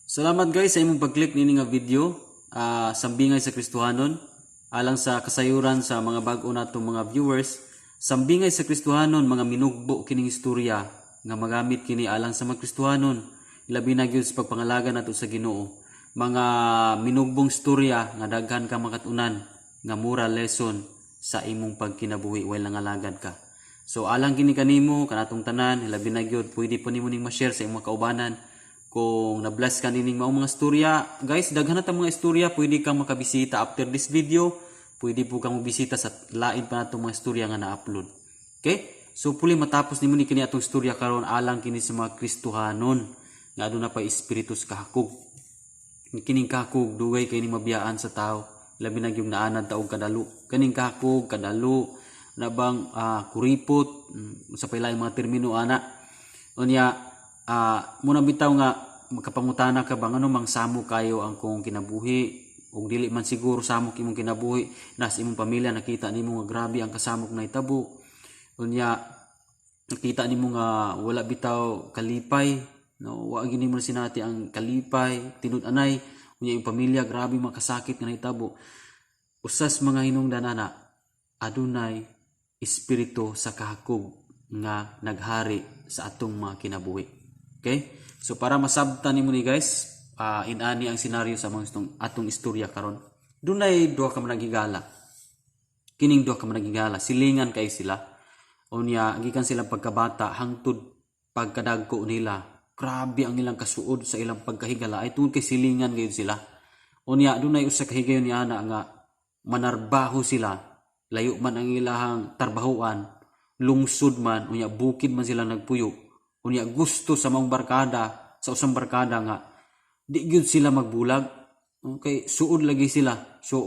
Salamat guys sa imong pag-click nini nga video sambingay sa Kristohanon alang sa kasayuran sa mga bag-o natong mga viewers. Sambingay sa Kristohanon mga minugbo kining istorya nga magamit kini alang sa mga Kristohanon labi na gyud sa pagpangalaga nato sa Ginoo. Mga minugbong istorya nga daghan ka makatunan nga moral lesson sa imong pagkinabuhi while nangalagad ka. So alang kini kanimo kanatong tanan labi na gyud pwede po nimo ning ma-share sa imong kaubanan. Kung na-bless ka nining maong mga istorya, guys, daghan na mga istorya, pwede kang makabisita after this video. Pwede po kang mabisita sa lain pa natong mga istorya nga na-upload. Okay? So puli matapos nimo ni kini atong istorya karon alang kini sa mga Kristohanon nga aduna pa espiritu sa kahakog. Kining kahakog duway kay ni mabiyaan sa tao. Labi na gyud naanad taog kadalo. Kaning kahakog kadalo na bang kuripot sa pailaing mga termino ana. Unya muna bitaw nga makapangutana ka bang ano mang samo kayo ang kung kinabuhi ug dili man siguro samok imong kinabuhi nas imong pamilya nakita nimo nga grabe ang kasamok na itabo unya nakita nimo nga wala bitaw kalipay no wa gini mo sinati ang kalipay tinud-anay unya imong pamilya grabe makasakit nga nahitabo usas mga hinungdanana adunay espiritu sa kahakog nga naghari sa atong mga kinabuhi. Okay? So para masabtan nimo ni guys, inani ang senaryo sa mga atong istorya karon. Dunay duha ka managigala. Kining duha ka managigala, silingan kay sila. Unya gikan sila pagkabata hangtod pagkadagko nila. Grabe ang ilang kasuod sa ilang pagkahigala ay tungod kay silingan gayud sila. Unya dunay usa ka higayon ni ana nga manarbaho sila. Layo man ang ilahang tarbahuan, lungsod man, unya bukid man sila nagpuyo. Unya gusto sa mga barkada, sa usang barkada nga di gyud sila magbulag. Okay, suod lagi sila. So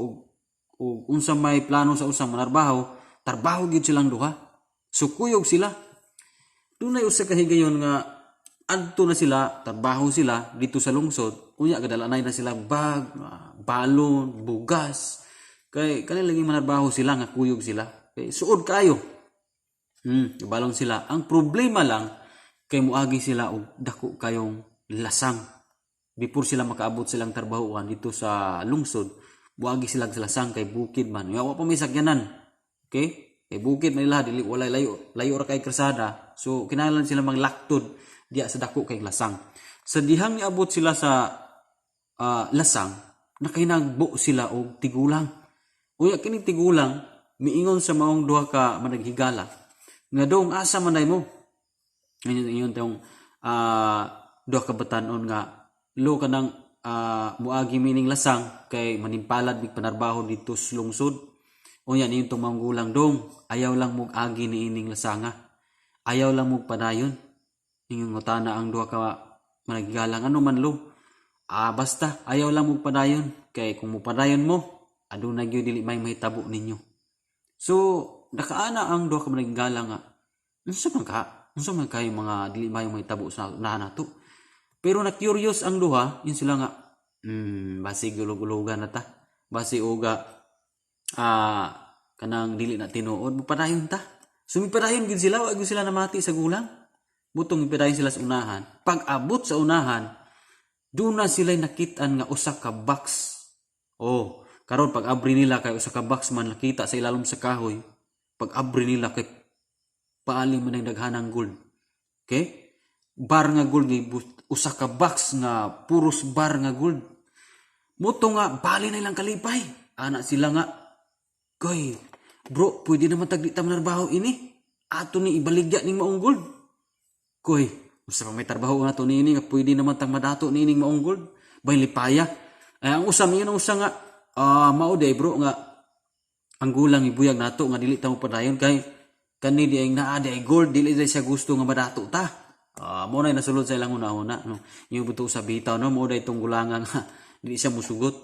ug unsa may plano sa usang manarbaho, tarbaho gyud silang duha. So kuyog sila. Dunay usa ka higayon nga adto na sila, tarbaho sila dito sa lungsod. Unya gadalanay na sila bag, balon, bugas. Kay kanila lagi manarbaho sila nga kuyog sila. Okay, suod kayo. Balon sila. Ang problema lang kay muagi sila og dako kayong lasang. Before sila makaabot silang tarbahuan dito sa lungsod, muagi sila sa lasang kay bukid man. Wa pa may sakyanan. Okay? Kay bukid man nila dili walay layo ra kay krusada. So kinahanglan sila maglaktod diya sa dako kay lasang. Sa dihang niabot sila sa lasang, nakahinagbo sila og tigulang. Unya kining tigulang miingon sa maong duha ka managhigala. Nga dong asa man day mo? Ngayon tong duha ka batan-on nga lo kanang muagi mining lasang kay manimpalad big panarbaho dito sa lungsod. Unya niyon tong manggulang dong ayaw lang mog agi ni ining lasanga. Ayaw lang mog padayon. Ingon ngutana ang duha ka managigalang ano man lo. Basta ayaw lang mog padayon kay kung mo padayon mo aduna gyud dili may mahitabo ninyo. So nakaana ang duha ka managigalang nga unsa man kayo mga dili mayo may tabo sa unahan nato. Pero na curious ang duha, yun sila nga basi gulog-gulogan na ta. Basi uga kanang dili na tinuod mupadayon ta. So mipadayon gid sila, wa gid sila namati sa gulang. Butong mipadayon sila sa unahan. Pag abot sa unahan, doon na sila nakitaan nga usa ka box. Karon pag abri nila kay usa ka box man nakita sa ilalom sa kahoy. Pag abri nila kay paali man ang daghanang gold. Okay? Bar nga gold, usa ka box nga puros bar nga gold. Muto nga, bali na ilang kalipay. Anak sila nga, koy, bro, pwede naman tagdita manarbaho ini. Ato ni ibaligya ning maong gold. Koy, usa pa may tarbaho nga to ni ini nga pwede naman tang madato ni ining maong gold. Bay lipaya. Ay, ang usam yun ang usa nga, mauday bro nga, ang gulang ibuyag nato nga dili ta mo padayon kay kani di ang naa di ay gold dili siya gusto nga madato ta. Mo na nasulod sa ilang una-una no. Yung buto sa bitaw no mo day itong gulangan nga dili siya musugot.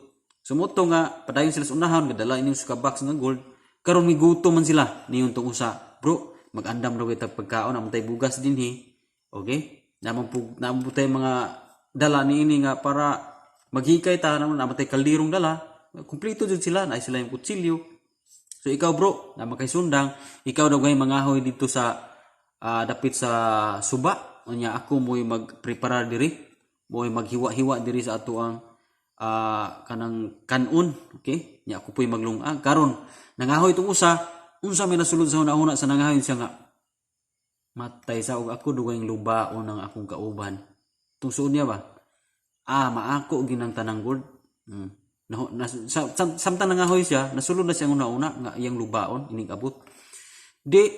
Sumuto nga padayon sila sa unahan gadala ini sa box nga gold. Karon migutom man sila niyon tong usa. Bro, mag-andam daw kita pagkaon namatay bugas dinhi. Okay? Namang putay mga dala ni ini nga para maghikay ta namatay kaldirong dala. Kumpleto jud sila na sila yung kutsilyo. So ikaw bro, na makaisundang, ikaw daw gay mangahoy dito sa dapit sa suba. Unya ako mo'y magprepara diri. mo'y maghiwa-hiwa diri sa ato ang kanang kanon. Okay, nya ako po'y maglungag karon nangahoy itong unsa may nasulod sa una sa nangahoy siya nga matay sa og ako dugay lubaon ang akong kauban. Tungsoon niya ba? Maako ginang tanang god. Samtang nangahoy siya, nasulod na siya una nga iyang lubaon ining abot. Di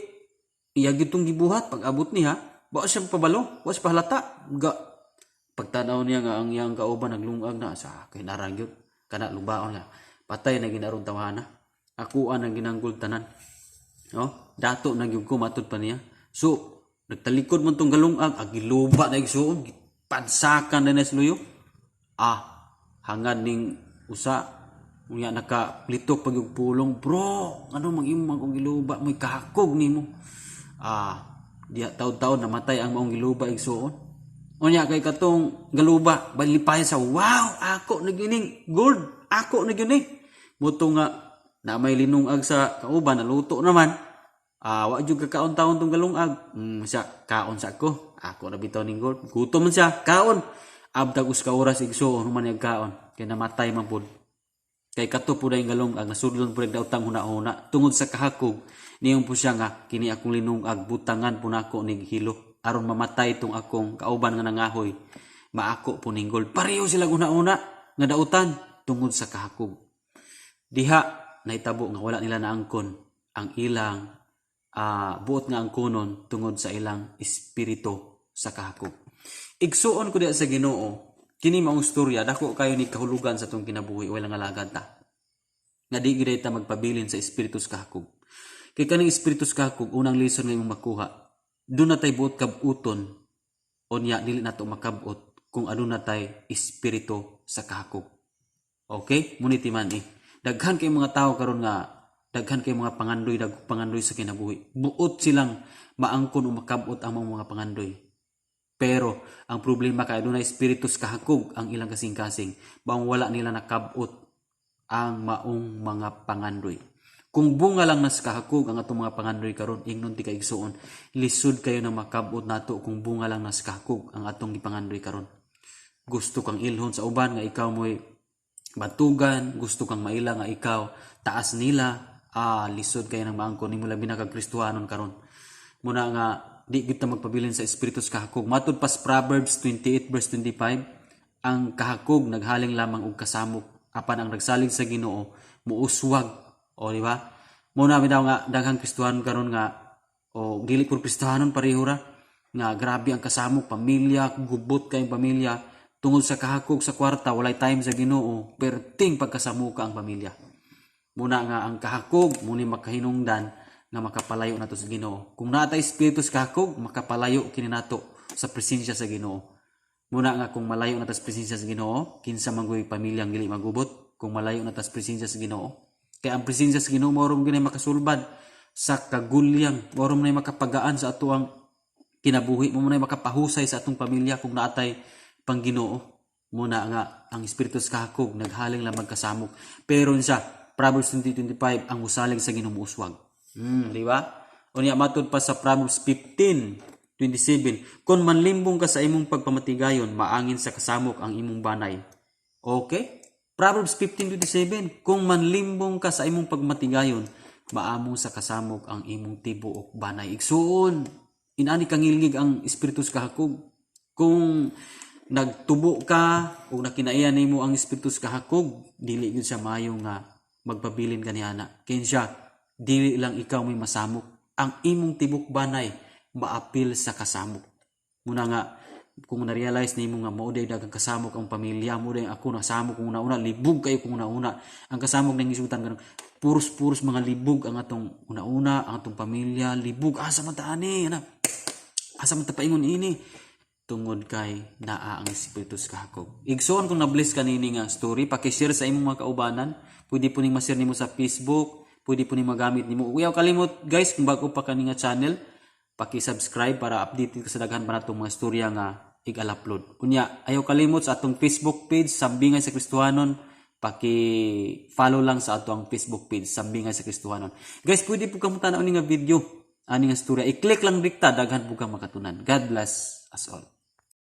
iya gitong gibuhat pag abot niya, wa siya pabalo, wa siya pahalata. Pagtanaw niya nga ang iyang kauban naglungag na sa kay naragyot kana lubaon niya. Patay na ginaron tawhana. Ako ang ginanggol tanan. No? Dato na gyud ko matud pa niya. So, nagtalikod man tong galungag, agiluba na igsuon, pansakan na nasluyo. Hangad ning usa, unya nakaplitok pag yung pulong, bro, ano mag-imang kong giluba, may kahakog nimo. Diya taon-taon namatay ang maong giluba igsuon. Unya kay katong galuba, balipay sa, wow, ako nagining gold, ako nagining. Muto nga, na may linungag sa kauban, naluto naman. Wa jud ka kaon taon tong galungag. Siya kaon sa ako na bitaw ning gold. Gutom man siya, kaon. Abtag us ka oras igsuon human iyang kaon. Kay namatay man pud. Kay kato pud ang galungag nasudlon pud daotang huna-huna tungod sa kahakog. Niyon po siya nga kini akong linungag butangan pud nako ning hilo aron mamatay tong akong kauban nga nangahoy. Maako po ning gold. Pareho sila huna-huna nga dautan tungod sa kahakog. Diha nahitabo nga wala nila naangkon ang ilang buot nga ang kunon tungod sa ilang espiritu sa kahakog. Igsuon ko diha sa Ginoo kini maong istorya dako kayo ni kahulugan sa tong kinabuhi wala nga lagad ta. Nga di gid ta magpabilin sa espiritu sa kahakog. Kay kaning espiritu sa kahakog unang lesson nga imong makuha. Dun natay buot kabuton unya dili nato makabot kung aduna natay espiritu sa kahakog. Okay? Muniti man Daghan kay mga tao karon nga daghan kay mga pangandoy sa kinabuhi. Buot silang maangkon o makabot ang mga pangandoy. Pero ang problema kay adunay espiritus kahakog ang ilang kasing-kasing, bang wala nila nakabot ang maong mga pangandoy. Kung bunga lang nas kahakog ang atong mga pangandoy karon, ingnon ti kaigsuon, lisod kayo na makabot nato kung bunga lang nas kahakog ang atong gipangandoy karon. Gusto kang ilhon sa uban nga ikaw mo'y batugan, gusto kang maila nga ikaw taas nila, lisod kayo ng maangkon nimo labi na kag Kristohanon karon. Muna nga di kita magpabilin sa espiritu sa kahakog. Matud pas Proverbs 28 verse 25, ang kahakog naghaling lamang og kasamok apan ang nagsalig sa Ginoo muuswag. O di ba? Muna bitaw nga daghang Kristohanon karon nga dili pud Kristohanon pareho ra nga grabe ang kasamok, pamilya, gubot kayong pamilya tungod sa kahakog sa kwarta, walay time sa Ginoo, perting pagkasamuka ang pamilya. Muna nga ang kahakog muni makahinungdan nga makapalayo nato sa Ginoo. Kung natay espiritu sa kahakog, makapalayo kini nato sa presensya sa Ginoo. Muna nga kung malayo nato sa presensya sa Ginoo, kinsa man gyud pamilyang dili magubot kung malayo nato sa presensya sa Ginoo. Kaya ang presensya sa Ginoo mao ron ginay makasulbad sa kagulyang, mao ron makapagaan sa ato ang kinabuhi, mao ron makapahusay sa atong pamilya kung naatay pang Ginoo. Muna nga ang espiritu sa kahakog naghaling lang magkasamok. Pero sa Proverbs 20:25 ang musalig sa Ginoo uswag. Di ba? Unya matud pa sa Proverbs 15:27, kung manlimbong ka sa imong pagpamatigayon, maangin sa kasamok ang imong banay. Okay? Proverbs 15:27, kung manlimbong ka sa imong pagmatigayon, maamong sa kasamok ang imong tibuok banay. Igsuon, inani kangilgig ang espiritu sa kahakog. Kung nagtubo ka o nakinaiyan nimo ang espiritu sa kahakog, dili gyud siya maayo nga magpabilin kaniana. Kaya dili lang ikaw may masamok, ang imong tibok banay maapil sa kasamok. Muna nga kung na-realize nimo nga mao day daghang kasamok ang pamilya mo, day ako nasamok kung una-una, libog kayo kung una-una. Ang kasamok nang isutan kanang puros mga libog ang atong una-una, ang atong pamilya, libog asa man ta ani, asa man ta paingon ini. Tungod kay naa ang espiritu sa kahakog. Igsoon kung na-bless kanini nga story, paki-share sa imong mga kaubanan. Pwede po ning ma-share nimo sa Facebook, pwede po ning magamit nimo. Uyaw kalimot guys, kung bago pa kani nga channel, paki-subscribe para update ka sa daghan pa natong mga storya nga ig-upload. Kunya, ayaw kalimot sa atong Facebook page, Sambingay sa Kristohanon, paki-follow lang sa atong Facebook page, Sambingay sa Kristohanon. Guys, pwede po kamo tanaw ni nga video, ani nga storya. I-click lang dikta, daghan po ka makatunan. God bless us all.